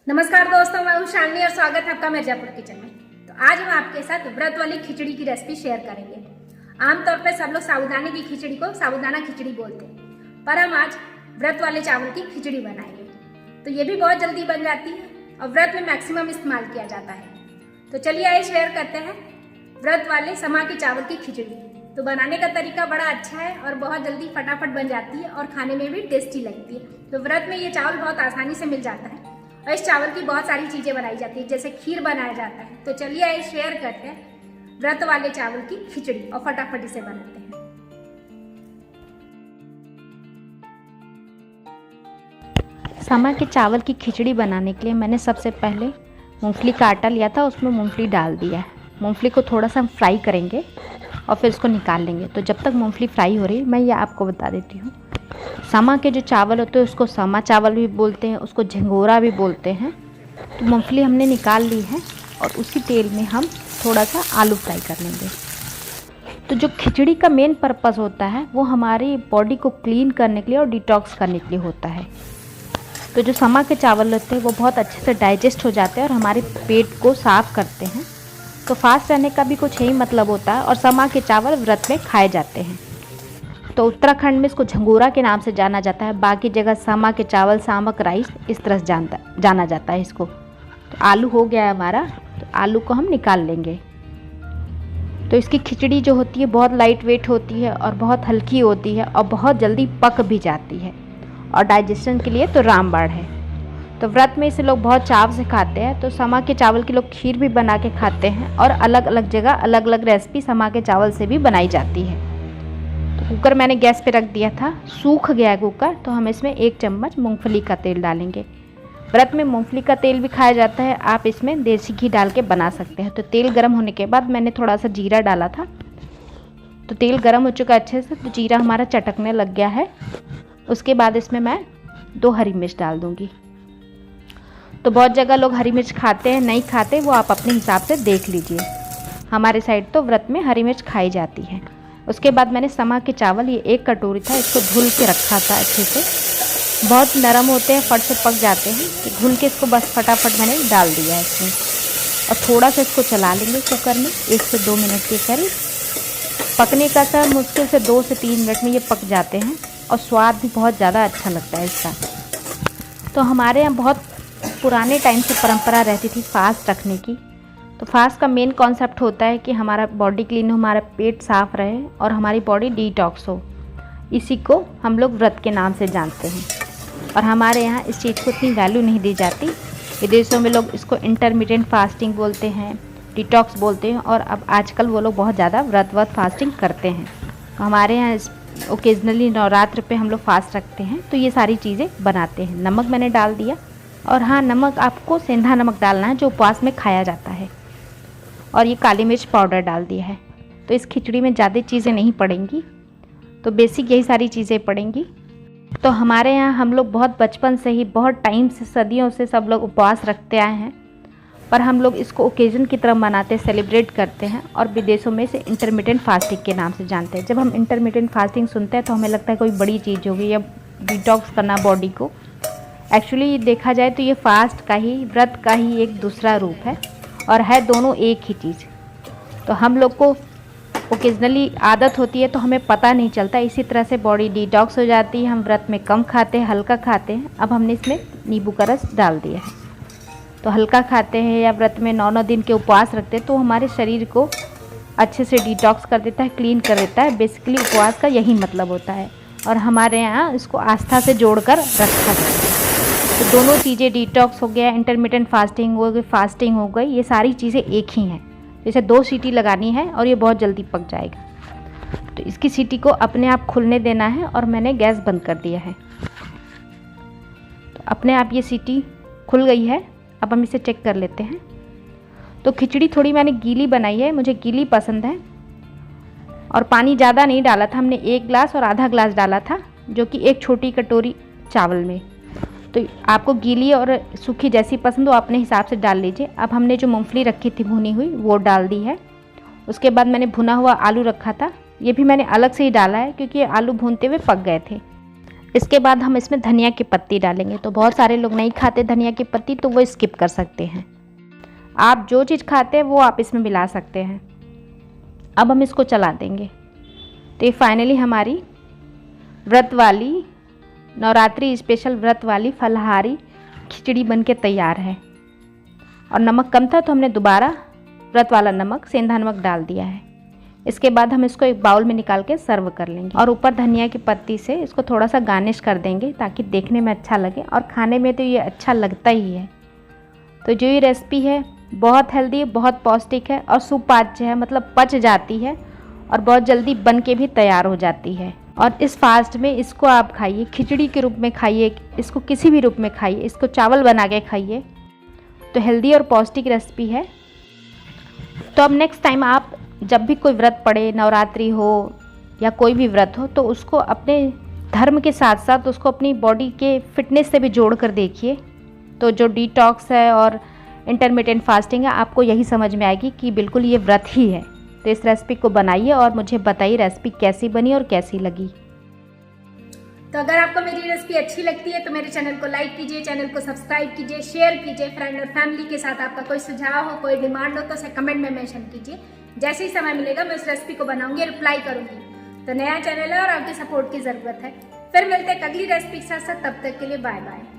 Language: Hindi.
नमस्कार दोस्तों, मैं हूं शालिनी और स्वागत है आपका मिर्जापुर किचन में। तो आज हम आपके साथ व्रत वाली खिचड़ी की रेसिपी शेयर करेंगे। आमतौर पर सब लोग साबूदाने की खिचड़ी को साबूदाना खिचड़ी बोलते हैं, पर हम आज व्रत वाले चावल की खिचड़ी बनाएंगे। तो ये भी बहुत जल्दी बन जाती है और व्रत में मैक्सिमम इस्तेमाल किया जाता है। तो चलिए आइए शेयर करते हैं व्रत वाले समा के चावल की खिचड़ी। तो बनाने का तरीका बड़ा अच्छा है और बहुत जल्दी फटाफट बन जाती है और खाने में भी टेस्टी लगती है। तो व्रत में ये चावल बहुत आसानी से मिल जाता है और इस चावल की बहुत सारी चीज़ें बनाई जाती है, जैसे खीर बनाया जाता है। तो चलिए आइए शेयर करते हैं व्रत वाले चावल की खिचड़ी और फटाफट इसे बनाते हैं। समा के चावल की खिचड़ी बनाने के लिए मैंने सबसे पहले मूंगफली का आटा लिया था, उसमें मूंगफली डाल दिया है। मूंगफली को थोड़ा सा हम फ्राई करेंगे और फिर इसको निकाल लेंगे। तो जब तक मूंगफली फ्राई हो रही है, मैं ये आपको बता देती हूँ, समा के जो चावल होते हैं उसको समा चावल भी बोलते हैं, उसको झंगोरा भी बोलते हैं। तो मूंगफली हमने निकाल ली है और उसी तेल में हम थोड़ा सा आलू फ्राई कर लेंगे। तो जो खिचड़ी का मेन पर्पस होता है वो हमारी बॉडी को क्लीन करने के लिए और डिटॉक्स करने के लिए होता है। तो जो समा के चावल होते हैं वो बहुत अच्छे से डाइजेस्ट हो जाते हैं और हमारे पेट को साफ़ करते हैं। तो फास्ट रहने का भी कुछ यही मतलब होता है और समा के चावल व्रत में खाए जाते हैं। तो उत्तराखंड में इसको झंगोरा के नाम से जाना जाता है, बाकी जगह समा के चावल, सामक राइस इस तरह से जाना जाता है इसको। तो आलू हो गया है हमारा, तो आलू को हम निकाल लेंगे। तो इसकी खिचड़ी जो होती है बहुत लाइट वेट होती है और बहुत हल्की होती है और बहुत जल्दी पक भी जाती है और डाइजेशन के लिए तो रामबाण है। तो व्रत में इसे लोग बहुत चाव से खाते हैं। तो समा के चावल की लोग खीर भी बना के खाते हैं और अलग अलग जगह अलग अलग रेसिपी समा के चावल से भी बनाई जाती है। तो कुकर मैंने गैस पे रख दिया था, सूख गया है कुकर। तो हम इसमें 1 चम्मच मूंगफली का तेल डालेंगे। व्रत में मूंगफली का तेल भी खाया जाता है, आप इसमें देसी घी डाल के बना सकते हैं। तो तेल गर्म होने के बाद मैंने थोड़ा सा जीरा डाला था। तो तेल गर्म हो चुका अच्छे से, तो जीरा हमारा चटकने लग गया है। उसके बाद इसमें मैं 2 हरी मिर्च डाल दूँगी। तो बहुत जगह लोग हरी मिर्च खाते हैं, नहीं खाते, वो आप अपने हिसाब से देख लीजिए। हमारे साइड तो व्रत में हरी मिर्च खाई जाती है। उसके बाद मैंने समा के चावल, ये 1 कटोरी था, इसको धुल के रखा था अच्छे से। बहुत नरम होते हैं, फट से पक जाते हैं। तो धुल के इसको बस फटाफट मैंने डाल दिया है इसमें और थोड़ा सा इसको चला लेंगे कुकर में 1 से 2 मिनट के करीब। पकने का सर मुश्किल से 2 से 3 मिनट में ये पक जाते हैं और स्वाद भी बहुत ज़्यादा अच्छा लगता है इसका। तो हमारे यहाँ बहुत पुराने टाइम से परंपरा रहती थी फास्ट रखने की। तो फास्ट का मेन कॉन्सेप्ट होता है कि हमारा बॉडी क्लीन हो, हमारा पेट साफ रहे और हमारी बॉडी डिटॉक्स हो। इसी को हम लोग व्रत के नाम से जानते हैं और हमारे यहाँ इस चीज़ को इतनी वैल्यू नहीं दी जाती। विदेशों में लोग इसको इंटरमिटेंट फास्टिंग बोलते हैं, डिटॉक्स बोलते हैं और अब आजकल वो लोग बहुत ज़्यादा व्रत फास्टिंग करते हैं। तो हमारे यहाँ ओकेजनली नवरात्र पे हम लोग फास्ट रखते हैं, तो ये सारी चीज़ें बनाते हैं। नमक मैंने डाल दिया और हाँ, नमक आपको सेंधा नमक डालना है जो उपवास में खाया जाता है। और ये काली मिर्च पाउडर डाल दिया है। तो इस खिचड़ी में ज़्यादा चीज़ें नहीं पड़ेंगी, तो बेसिक यही सारी चीज़ें पड़ेंगी। तो हमारे यहाँ हम लोग बहुत बचपन से ही, बहुत टाइम से, सदियों से सब लोग उपवास रखते आए हैं, पर हम लोग इसको ओकेजन की तरह मनाते, सेलिब्रेट करते हैं और विदेशों में इसे इंटरमिटेंट फास्टिंग के नाम से जानते हैं। जब हम इंटरमिटेंट फास्टिंग सुनते हैं तो हमें लगता है कोई बड़ी चीज़ होगी या डिटॉक्स करना बॉडी को। एक्चुअली देखा जाए तो ये फास्ट का ही, व्रत का ही एक दूसरा रूप है और है दोनों एक ही चीज़। तो हम लोग को ओकेजनली आदत होती है तो हमें पता नहीं चलता, इसी तरह से बॉडी डिटॉक्स हो जाती है। हम व्रत में कम खाते हैं, हल्का खाते हैं। अब हमने इसमें नींबू का रस डाल दिया है। तो हल्का खाते हैं या व्रत में 9 दिन के उपवास रखते हैं तो हमारे शरीर को अच्छे से डिटॉक्स कर देता है, क्लीन कर देता है। बेसिकली उपवास का यही मतलब होता है और हमारे यहाँ इसको आस्था से जोड़कर रखा जाता है। तो दोनों चीज़ें, डिटॉक्स हो गया, इंटरमिटेंट फास्टिंग हो गई, फास्टिंग हो गई, ये सारी चीज़ें एक ही हैं। जैसे 2 सीटी लगानी है और ये बहुत जल्दी पक जाएगा। तो इसकी सीटी को अपने आप खुलने देना है और मैंने गैस बंद कर दिया है। तो अपने आप ये सीटी खुल गई है। अब हम इसे चेक कर लेते हैं। तो खिचड़ी थोड़ी मैंने गीली बनाई है, मुझे गीली पसंद है और पानी ज़्यादा नहीं डाला था। हमने 1 गिलास और आधा गिलास डाला था, जो कि 1 छोटी कटोरी चावल में। तो आपको गीली और सूखी जैसी पसंद हो अपने हिसाब से डाल लीजिए। अब हमने जो मूंगफली रखी थी भुनी हुई वो डाल दी है। उसके बाद मैंने भुना हुआ आलू रखा था, ये भी मैंने अलग से ही डाला है क्योंकि ये आलू भूनते हुए पक गए थे। इसके बाद हम इसमें धनिया की पत्ती डालेंगे। तो बहुत सारे लोग नहीं खाते धनिया की पत्ती, तो वो स्किप कर सकते हैं। आप जो चीज़ खाते हैं वो आप इसमें मिला सकते हैं। अब हम इसको चला देंगे। तो ये फाइनली हमारी व्रत वाली, नवरात्रि स्पेशल व्रत वाली फलाहारी खिचड़ी बनके तैयार है। और नमक कम था तो हमने दोबारा व्रत वाला नमक, सेंधा नमक डाल दिया है। इसके बाद हम इसको एक बाउल में निकाल के सर्व कर लेंगे और ऊपर धनिया की पत्ती से इसको थोड़ा सा गार्निश कर देंगे ताकि देखने में अच्छा लगे और खाने में तो ये अच्छा लगता ही है। तो जो ये रेसिपी है बहुत हेल्दी, बहुत पौष्टिक है और सुपाच्य है, मतलब पच जाती है और बहुत जल्दी बन के भी तैयार हो जाती है। और इस फास्ट में इसको आप खाइए, खिचड़ी के रूप में खाइए, इसको किसी भी रूप में खाइए, इसको चावल बना के खाइए। तो हेल्दी और पौष्टिक रेसिपी है। तो अब नेक्स्ट टाइम आप जब भी कोई व्रत पड़े, नवरात्रि हो या कोई भी व्रत हो, तो उसको अपने धर्म के साथ साथ उसको अपनी बॉडी के फिटनेस से भी जोड़ कर देखिए। तो जो डिटॉक्स है और इंटरमिटेंट फास्टिंग है, आपको यही समझ में आएगी कि बिल्कुल ये व्रत ही है। तो इस रेसिपी को बनाइए और मुझे बताइए रेसिपी कैसी बनी और कैसी लगी। तो अगर आपको मेरी रेसिपी अच्छी लगती है तो मेरे चैनल को लाइक कीजिए, चैनल को सब्सक्राइब कीजिए, शेयर कीजिए फ्रेंड और फैमिली के साथ। आपका कोई सुझाव हो, कोई डिमांड हो तो उसे कमेंट में मेंशन कीजिए। जैसे ही समय मिलेगा मैं उस रेसिपी को बनाऊंगी, रिप्लाई करूंगी। तो नया चैनल है और आपकी सपोर्ट की ज़रूरत है। फिर मिलते हैं अगली रेसिपी के साथ। तब तक के लिए बाय बाय।